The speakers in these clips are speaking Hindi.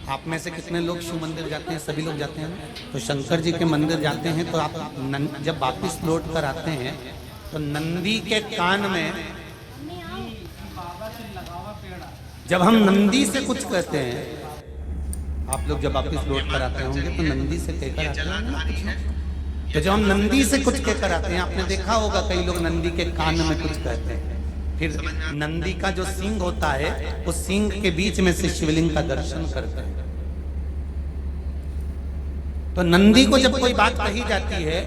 आप में से कितने लोग शिव मंदिर जाते हैं? सभी लोग जाते हैं ना? तो शंकर जी के मंदिर जाते हैं तो आप जब वापिस लौट कर आते हैं तो नंदी के कान में, जब हम नंदी से कुछ कहते हैं, आप लोग जब वापिस लौट कर आते होंगे तो नंदी से कहकर आते होंगे ना कुछ लोग। तो जब हम नंदी से कुछ कहकर आते हैं, आपने देखा होगा कई लोग नंदी के कान में कुछ कहते हैं, फिर नंदी का जो सींग होता है उस सींग के बीच में से शिवलिंग का दर्शन करते हैं। तो नंदी को जब कोई बात कही जाती है,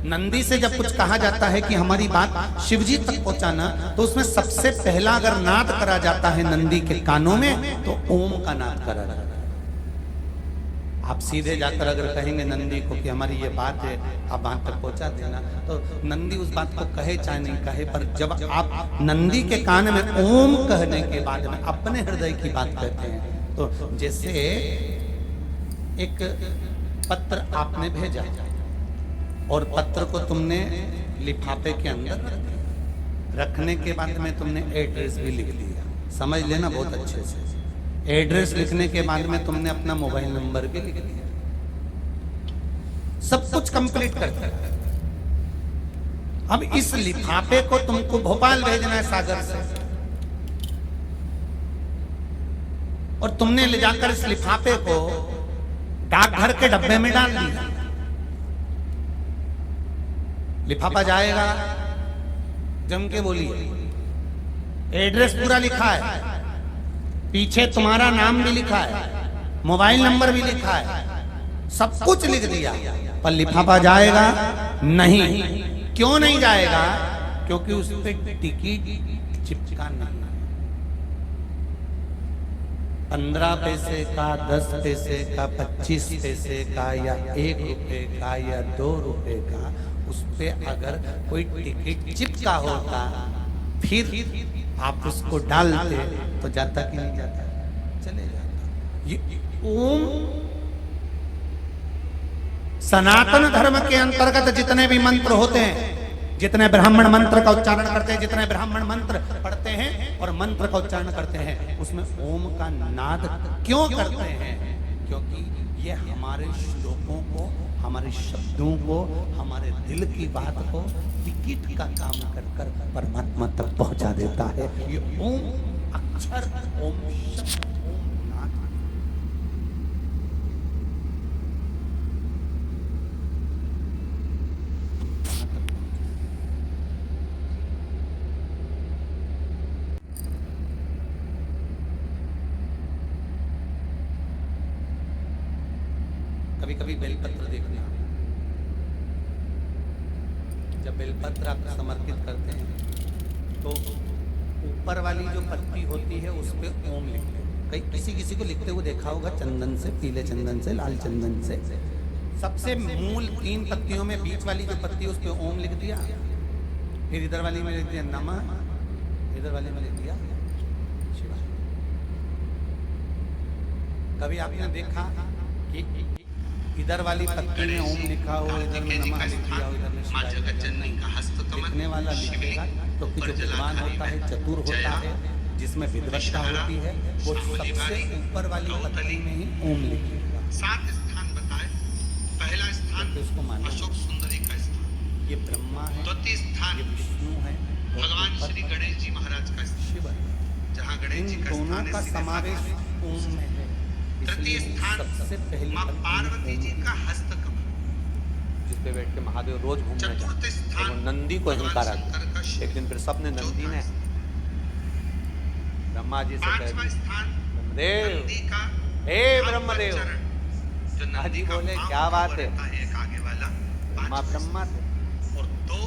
नंदी से जब कुछ कहा जाता है कि हमारी बात शिवजी तक पहुंचाना, तो उसमें सबसे पहला अगर नाद करा जाता है नंदी के कानों में तो ओम का नाद करा जाता है। आप सीधे जाकर अगर कहेंगे नंदी को कि हमारी ये बात है, आप वहां तक पहुंचा देना, तो नंदी उस बात को कहे चाहे नहीं कहे, पर जब आप नंदी के कान में ओम कहने के बाद में अपने हृदय की बात कहते हैं, तो जैसे एक पत्र आपने भेजा और पत्र को तुमने लिफाफे के अंदर रखने के बाद में तुमने एड्रेस भी लिख दिया, समझ लेना बहुत अच्छे से। एड्रेस लिखने के बाद में तुमने अपना मोबाइल नंबर भी लिख दिया, सब कुछ कंप्लीट कर दिया। अब इस लिफाफे को तुमको भोपाल भेजना है सागर से, और तुमने ले जाकर इस लिफाफे को डाकघर के डब्बे में डाल दिया। लिफाफा जाएगा, जम के बोलिए, एड्रेस पूरा लिखा है, पीछे तुम्हारा नाम भी लिखा है, मोबाइल नंबर भी लिखा है, सब कुछ लिख दिया, पर लिफाफा जाएगा नहीं। क्यों नहीं जाएगा? क्योंकि उस पर टिकट चिपका नहीं। 15 पैसे का, 10 पैसे का, 25 पैसे का, या 1 रुपए का, या 2 रुपए का, उस पे अगर कोई टिकट चिपका होता फिर आप उसको डालते तो जाता कि नहीं जाता? चले जाता। ये ओम सनातन धर्म के अंतर्गत जितने भी मंत्र होते हैं, जितने ब्राह्मण मंत्र का उच्चारण करते हैं, जितने ब्राह्मण मंत्र पढ़ते हैं और मंत्र का उच्चारण करते हैं, उसमें ओम का नाद क्यों करते हैं? क्योंकि ये हमारे श्लोकों को, हमारे शब्दों को, हमारे दिल की बात को टिकट का काम कर कर परमात्मा तक पहुंचा देता है। ये ओम अक्षर, ओम शब्द, ओम नाद। कभी कभी बेलपत्र देखना, जब बेलपत्र आप समर्पित करते हैं तो ऊपर वाली जो पत्ती होती है उस पे ओम लिखते हैं। कई किसी को लिखते हुए देखा होगा, चंदन से, पीले चंदन से, लाल चंदन से। सबसे मूल 3 पत्तियों में बीच वाली जो पत्ती उस पे ओम लिख दिया, फिर इधर वाली में लिख दिया नमः, इधर वाली में लिख दिया शिवाय। कभी आपने देखा कि इधर वाली पत्ती में ओम लिखा हो, इधर में नमः लिख दिया हो, इधर में शिवाय लिखने वाला लिखेगा, क्योंकि जो विद्वान होता है, चतुर होता है, जिसमें विद्वत्ता होती है, वो सबसे ऊपर वाली पत्ती में ही ओम लिखेगा। 7 स्थान बताए। पहला स्थान उसको माने अशोक सुंदरी का स्थान, ये ब्रह्मा है, द्वितीय स्थान ये विष्णु है, भगवान श्री गणेश जी महाराज का स्थान, शिव है। जहाँ गणेश जी इन का दोनों स्थान का है, समावेश ओम में है। तृतीय स्थान सबसे पहली माँ पार्वती जी का हस्तकमल, जिस पे बैठ के महादेव रोज घूमने जाते चतुर्थ हैं, तो स्थान वो नंदी को अहंकार आता है। एक दिन फिर सबने नंदी ने ब्रह्मा जी से कह पांचवा दिया, स्थान ब्रह्मदेव, नंदी का हे ब्रह्मदेव, जो हाँ नंदी जी का बोले, पांव क्या बात है? रहता एक आगे वाला माँ ब्रह्मा थे। और 2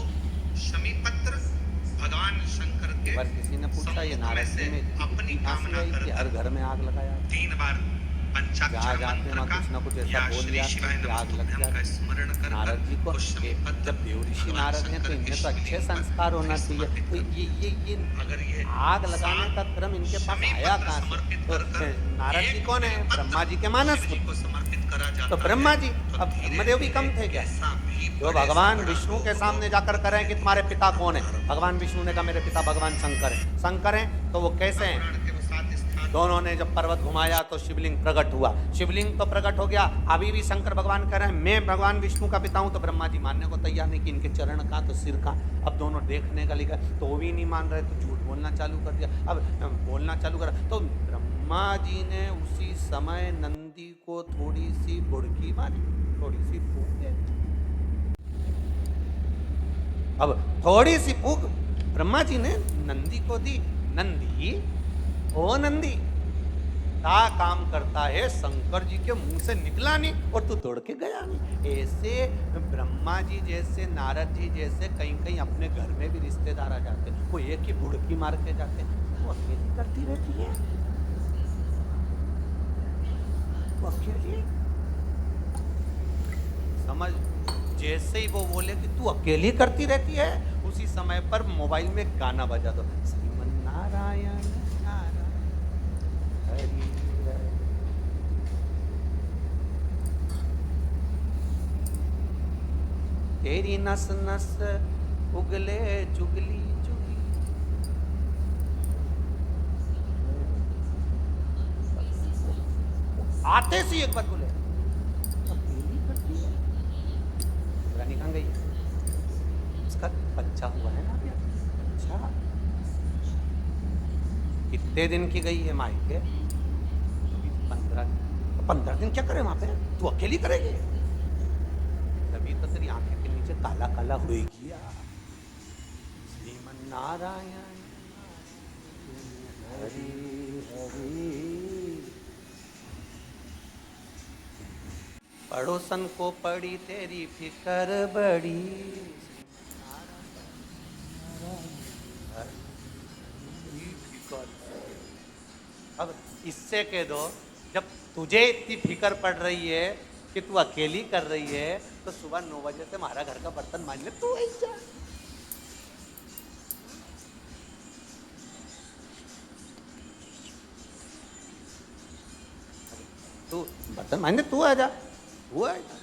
शमी पत्र भगवान शंकर के पर किसी ने पूछा, ये समूह में नारद से जी में अपनी इतनी हंसी कामना आई कि कर हर घर में आग लगाया। 3 बार जहाँ पंचाक्षर जाते मंत्र वहाँ का कुछ ना कुछ ऐसा या बोल श्री दिया शिवाय कि आग लग नमः का जाती। स्मरण कर नारद जी को पुष्पमी पत्र जब देवऋषि भगवान नारद हैं तो शंकर इनमें के तो अच्छे शिवलिंग पर संस्कार होना चाहिए। समर्पित तो ये अगर ये आग लगाने का क्रम इनके पास शमी आया पत्र कहाँ से? समर्पित तो कर नारद जी एक कौन है? पत्र ब्रह्मा जी के मानस शिव जी को समर्पित करा जाता तो है। ब्रह्मा जी, तो अब धीरे ब्रह्मदेव भी धीरे कम थे क्या? ऐसा भी जो बड़े भगवान से बड़ा विष्णु के लोग सामने जाकर करें कि तुम्हारे पिता कौन है? भगवान विष्णु ने कहा मेरे पिता भगवान शंकर है। शंकर हैं तो वो कैसे हैं? पुराण के वो 7 स्थान दोनों ने जब पर्वत घुमाया तो शिवलिंग प्रकट हुआ, शिवलिंग तो प्रकट हो गया। अभी भी शंकर भगवान कह रहे हैं मैं भगवान विष्णु का पिता हूं, तो ब्रह्मा जी मानने को तैयार नहीं कि इनके चरण का तो सिर का। अब दोनों देखने का लिखा तो वो भी नहीं मान रहे, तो झूठ बोलना चालू कर दिया। अब बोलना चालू करा तो ब्रह्मा जी ने उसी समय नंदी को थोड़ी सी बुड़की मारी, थोड़ी सी फूंक दे। अब थोड़ी सी फूंक ब्रह्मा जी ने नंदी को दी। नंदी, ओ नंदी, क्या काम करता है, शंकर जी के मुंह से निकला नहीं और तू दौड़ के गया नहीं। ऐसे ब्रह्मा जी जैसे, नारद जी जैसे कहीं कहीं अपने घर में भी रिश्तेदार आ जाते, वो एक ही बुड़की मार के जाते, वो अकेली करती रहती है, वो अकेली। समझ, जैसे ही वो बोले कि तू अकेली करती रहती है, उसी समय पर मोबाइल में गाना बजा दो, श्रीमन नारायण नारायण हरि हरि। तेरी नस नस उगले चुगली चुगली। आते से एक बार बोले अकेली करती है। रानी कहाँ गई? उसका बच्चा हुआ है ना अभी। अच्छा, कितने दिन की गई है मायके? 15 दिन। क्या करे वहां पे? तू अकेली करेगी? तभी तो तेरी आंखें के नीचे काला काला होएगी। श्रीमन नारायण हरि हरि। पड़ोसन को पड़ी तेरी फिकर बड़ी। अब इससे कह दो, जब तुझे इतनी फिकर पड़ रही है कि तू अकेली कर रही है, तो सुबह 9 बजे से हमारा घर का बर्तन मांज ले, तू आई जा। तू बर्तन मांज ले, तू आ जा, तू आ जा।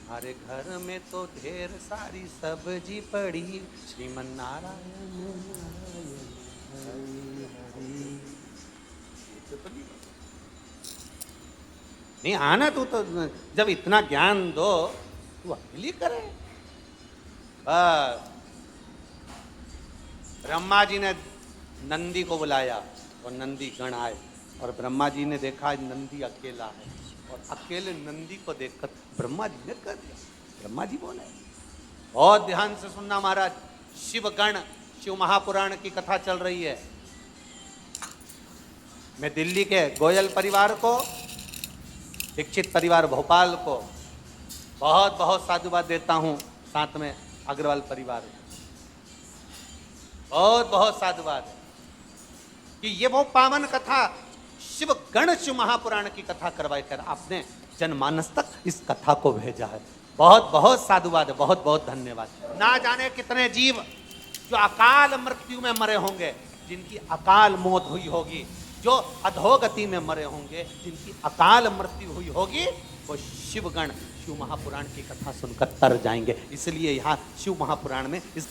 हमारे घर में तो ढेर सारी सब्जी पड़ी, श्रीमन नारायण नारायण हरि हरि। नहीं आना तू तो, जब इतना ज्ञान दो तू अकेली करे। बस ब्रह्मा जी ने नंदी को बुलाया और नंदी गण आए, और ब्रह्मा जी ने देखा आज नंदी अकेला है, और अकेले नंदी को देखकर ब्रह्मा जी ने कर दिया। ब्रह्मा जी बोले, बहुत ध्यान से सुनना महाराज, शिवगण, शिव महापुराण की कथा चल रही है। मैं दिल्ली के गोयल परिवार को, दीक्षित परिवार भोपाल को बहुत बहुत साधुवाद देता हूं, साथ में अग्रवाल परिवार को बहुत बहुत साधुवाद कि ये वो पावन कथा शिव गण शिव महापुराण की कथा करवाई कर आपने जनमानस तक इस कथा को भेजा है। बहुत बहुत साधुवाद है, बहुत बहुत धन्यवाद। ना जाने कितने जीव जो अकाल मृत्यु में मरे होंगे, जिनकी अकाल मौत हुई होगी, जो अधोगति में मरे होंगे, जिनकी अकाल मृत्यु हुई होगी, वो शिवगण शिव महापुराण की कथा सुनकर तर जाएंगे। इसलिए यहाँ शिव महापुराण में इस